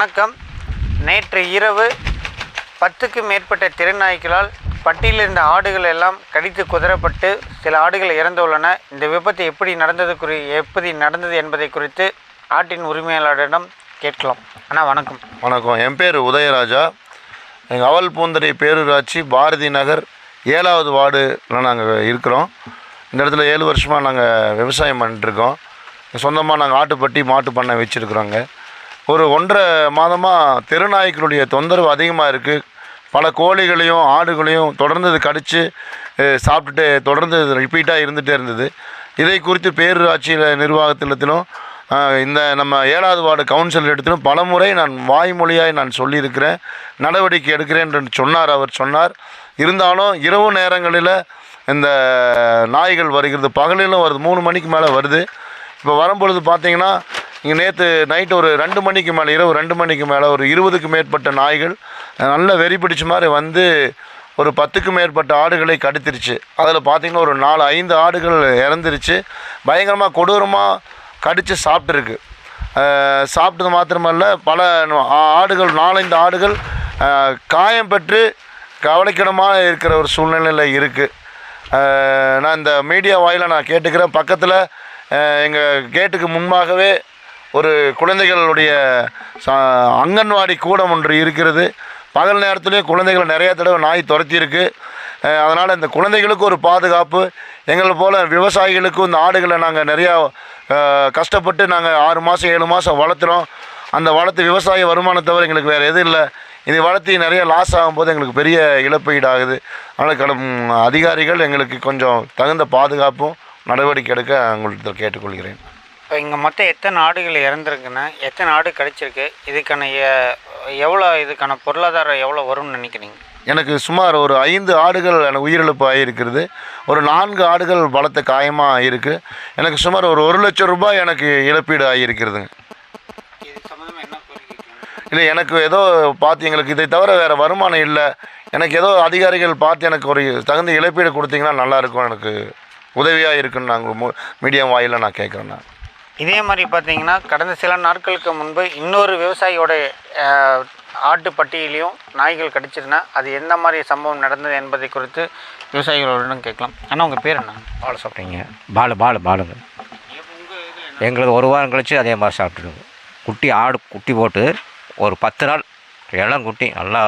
வணக்கம். நேற்று இரவு 10க்கு மேற்பட்ட தெருநாய்களால் பட்டியில் இருந்த ஆடுகள் எல்லாம் கடித்து குதறப்பட்டு சில ஆடுகள் இறந்துள்ளன. இந்த விபத்து எப்படி நடந்தது என்பதை குறித்து ஆட்டின் உரிமையாளரிடம் கேட்கலாம். அண்ணா வணக்கம். வணக்கம். என் பேர் உதயராஜா. எங்கள் அவல் பூந்தரை பேரூராட்சி பாரதி நகர் 7வது வார்டில் நாங்கள் இருக்கிறோம். இந்த இடத்துல 7 வருஷமாக நாங்கள் விவசாயம் பண்ணிட்டுருக்கோம். சொந்தமாக நாங்கள் ஆட்டுப்பட்டி மாட்டு பண்ணை வச்சுருக்குறோங்க. ஒரு 1.5 மாதமாக தெருநாய்க்களுடைய தொந்தரவு அதிகமாக இருக்குது. பல கோழிகளையும் ஆடுகளையும் தொடர்ந்து இது கடித்து சாப்பிட்டுட்டு தொடர்ந்து ரிப்பீட்டாக இருந்துகிட்டே இருந்தது. இதை குறித்து பேரூராட்சியில் நிர்வாகத்திலும் இந்த நம்ம 7வது வார்டு கவுன்சில் இடத்திலும் பல முறை நான் வாய்மொழியாய் நான் சொல்லியிருக்கிறேன், நடவடிக்கை எடுக்கிறேன் என்று அவர் சொன்னார். இருந்தாலும் இரவு நேரங்களில் இந்த நாய்கள் வருகிறது, பகலிலும் வருது, 3 மணிக்கு மேலே வருது. இப்போ வரும்பொழுது பார்த்திங்கன்னா இங்கே நேற்று நைட்டு ஒரு 2 மணிக்கு மேலே, இரவு 2 மணிக்கு மேலே ஒரு 20க்கு மேற்பட்ட நாய்கள் நல்ல வெறி பிடிச்ச மாதிரி வந்து ஒரு 10க்கு மேற்பட்ட ஆடுகளை கடித்திருச்சு. அதில் பார்த்திங்கன்னா ஒரு 4-5 ஆடுகள் இறந்துருச்சு. பயங்கரமாக கொடூரமாக கடித்து சாப்பிட்டுருக்கு. சாப்பிட்டது மாத்திரமல்ல, பல ஆடுகள் 4-5 ஆடுகள் காயம் பெற்று கவலைக்கிடமாக இருக்கிற ஒரு சூழ்நிலையில் இருக்குது. நான் இந்த மீடியா வாயிலாக நான் கேட்டுக்கிறேன். பக்கத்தில் எங்கள் கேட்டுக்கு முன்பாகவே ஒரு குழந்தைகளுடைய அங்கன்வாடி கூடம் ஒன்று இருக்கிறது. பகல் நேரத்துலேயே குழந்தைகளை நிறைய தடவை நாய் துரத்தியிருக்கு. அதனால் இந்த குழந்தைகளுக்கு ஒரு பாதுகாப்பு, எங்களை போல் விவசாயிகளுக்கும் இந்த ஆடுகளை நாங்கள் நிறையா கஷ்டப்பட்டு நாங்கள் 6 மாதம் 7 மாதம் வளர்த்துறோம். அந்த வளர்த்து விவசாய வருமானத்தவிர எங்களுக்கு வேறு எதுவும் இல்லை. இதை வளர்த்தி நிறைய லாஸ் ஆகும்போது எங்களுக்கு பெரிய இழப்பீடு ஆகுது. அதனால் அதிகாரிகள் எங்களுக்கு கொஞ்சம் தகுந்த பாதுகாப்பும் நடவடிக்கை எடுக்க உங்கள்கிட்ட கேட்டுக்கொள்கிறேன். இப்போ இங்கே மொத்தம் எத்தனை ஆடுகள் இறந்துருக்குன்னா, எத்தனை ஆடு கடிச்சிருக்கு, இதுக்கான இதுக்கான பொருளாதாரம் எவ்வளோ வரும்னு நினைக்கிறீங்க? எனக்கு சுமார் ஒரு 5 ஆடுகள் எனக்கு உயிரிழப்பு ஆகியிருக்கிறது. ஒரு 4 ஆடுகள் பலத்த காயமாக இருக்குது. எனக்கு சுமார் ஒரு 1 லட்சம் ரூபாய் எனக்கு இழப்பீடு ஆகியிருக்கிறதுங்க. இல்லை, எனக்கு ஏதோ பார்த்து எங்களுக்கு இதை தவிர வேறு வருமானம் இல்லை. எனக்கு ஏதோ அதிகாரிகள் பார்த்து எனக்கு ஒரு தகுந்த இழப்பீடு கொடுத்தீங்கன்னா நல்லாயிருக்கும், எனக்கு உதவியாக இருக்குன்னு நாங்கள் மீடியா வாயிலில் நான் கேட்குறேண்ணா. இதே மாதிரி பார்த்தீங்கன்னா கடந்த சில நாட்களுக்கு முன்பு இன்னொரு விவசாயியோட ஆட்டுப்பட்டியிலையும் நாய்கள் கடிச்சிருந்தா அது எந்த மாதிரி சம்பவம் நடந்தது என்பதை குறித்து விவசாயிகளிடம் கேட்கலாம். ஆனால் உங்கள் பேர் என்ன? பால் சாப்பிட்டீங்க? பாலுங்க. எங்களுக்கு 1 வாரம் கழிச்சு அதே மாதிரி சாப்பிட்டுருங்க. ஆடு குட்டி போட்டு ஒரு 10 நாள் இளங்குட்டி நல்லா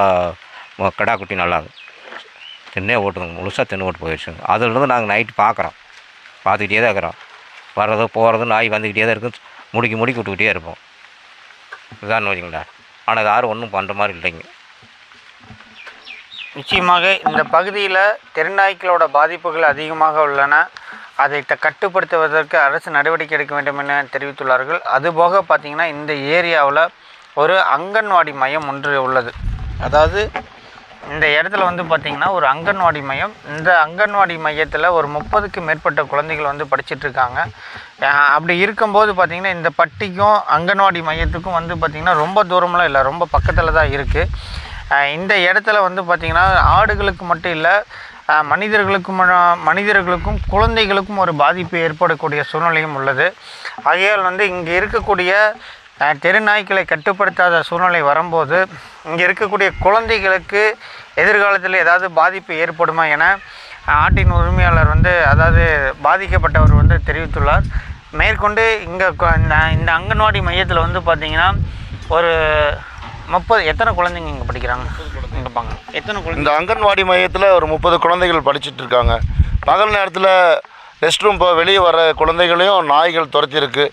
கிடா குட்டி நல்லா தின்னே ஓட்டுதுங்க, முழுசாக தின்னு ஓட்டு போயிடுச்சுங்க. அதிலிருந்து நாங்கள் நைட்டு பார்த்துக்கிட்டே தான் இருக்கிறோம். வர்றது போகிறது நாய் வந்துக்கிட்டே தான் இருக்குது. முடிக்கி விட்டுக்கிட்டே இருப்போம். இதுதான் வச்சுங்களா. ஆனால் யாரும் ஒன்றும் பண்ணுற மாதிரி இல்லைங்க. நிச்சயமாக இந்த பகுதியில் தெருநாய்க்களோட பாதிப்புகள் அதிகமாக உள்ளன. அதை கட்டுப்படுத்துவதற்கு அரசு நடவடிக்கை எடுக்க வேண்டும் என தெரிவித்துள்ளார்கள். அதுபோக பார்த்திங்கன்னா இந்த ஏரியாவில் ஒரு அங்கன்வாடி மையம் ஒன்று உள்ளது. அதாவது இந்த இடத்துல வந்து பார்த்திங்கன்னா ஒரு அங்கன்வாடி மையம். இந்த அங்கன்வாடி மையத்தில் ஒரு 30க்கு மேற்பட்ட குழந்தைகள் வந்து படிச்சிட்ருக்காங்க. அப்படி இருக்கும்போது பார்த்திங்கன்னா இந்த பட்டிக்கும் அங்கன்வாடி மையத்துக்கும் வந்து பார்த்திங்கன்னா ரொம்ப தூரமெலாம் இல்லை, ரொம்ப பக்கத்தில் தான் இருக்குது. இந்த இடத்துல வந்து பார்த்திங்கன்னா ஆடுகளுக்கு மட்டும் இல்லை, மனிதர்களுக்கும் குழந்தைகளுக்கும் ஒரு பாதிப்பு ஏற்படக்கூடிய சூழ்நிலையும் உள்ளது. ஆகையால் வந்து இங்கே இருக்கக்கூடிய தெருநாய்க்களை கட்டுப்படுத்தாத சூழ்நிலை வரும்போது இங்கே இருக்கக்கூடிய குழந்தைகளுக்கு எதிர்காலத்தில் ஏதாவது பாதிப்பு ஏற்படுமா என ஆட்டின் உரிமையாளர் அதாவது பாதிக்கப்பட்டவர் தெரிவித்துள்ளார். மேற்கொண்டு இந்த அங்கன்வாடி மையத்தில் வந்து பார்த்திங்கன்னா ஒரு 30 எத்தனை குழந்தைங்க இங்கே படிக்கிறாங்க? எத்தனை குழந்தை? இந்த அங்கன்வாடி மையத்தில் ஒரு 30 குழந்தைகள் படிச்சுட்டு இருக்காங்க. பகல் நேரத்தில் ரெஸ்ட் ரூம் வெளியே வர குழந்தைகளையும் நாய்கள் துரத்திருக்கு.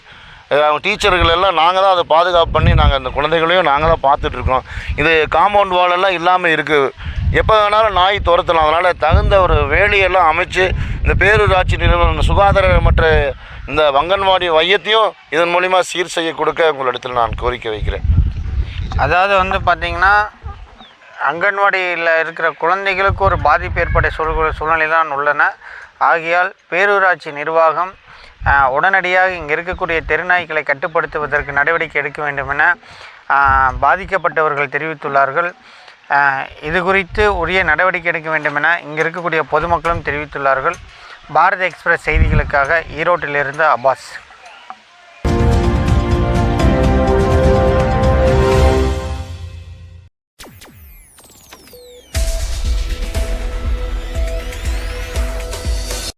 அவங்க டீச்சர்கள் எல்லாம் நாங்கள் தான் அதை பாதுகாப்பு பண்ணி நாங்கள் அந்த குழந்தைகளையும் நாங்கள் தான் பார்த்துட்ருக்கோம். இது காம்பவுண்ட் வாலெல்லாம் இல்லாமல் இருக்குது. எப்போ வேணாலும் நாய் துரத்தலாம். அதனால் தகுந்த ஒரு வேலியெல்லாம் அமைச்சு இந்த பேரூராட்சி நிறுவனம் சுகாதாரமற்ற இந்த அங்கன்வாடி மையத்தையும் இதன் மூலிமா சீர் செய்ய கொடுக்க உங்களிடத்தில் நான் கோரிக்கை வைக்கிறேன். அதாவது வந்து பார்த்திங்கன்னா அங்கன்வாடியில் இருக்கிற குழந்தைகளுக்கு ஒரு பாதிப்பு ஏற்பட சூழ்நிலை தான் உள்ளன. ஆகையால் பேரூராட்சி நிர்வாகம் உடனடியாக இங்கே இருக்கக்கூடிய தெருநாய்களை கட்டுப்படுத்துவதற்கு நடவடிக்கை எடுக்க வேண்டும் என பாதிக்கப்பட்டவர்கள் தெரிவித்துள்ளார்கள். இது குறித்து உரிய நடவடிக்கை எடுக்க வேண்டும் என இங்கே இருக்கக்கூடிய பொதுமக்களும் தெரிவித்துள்ளார்கள். பாரத எக்ஸ்பிரஸ் செய்திகளுக்காக ஈரோட்டிலிருந்து அப்பாஸ்.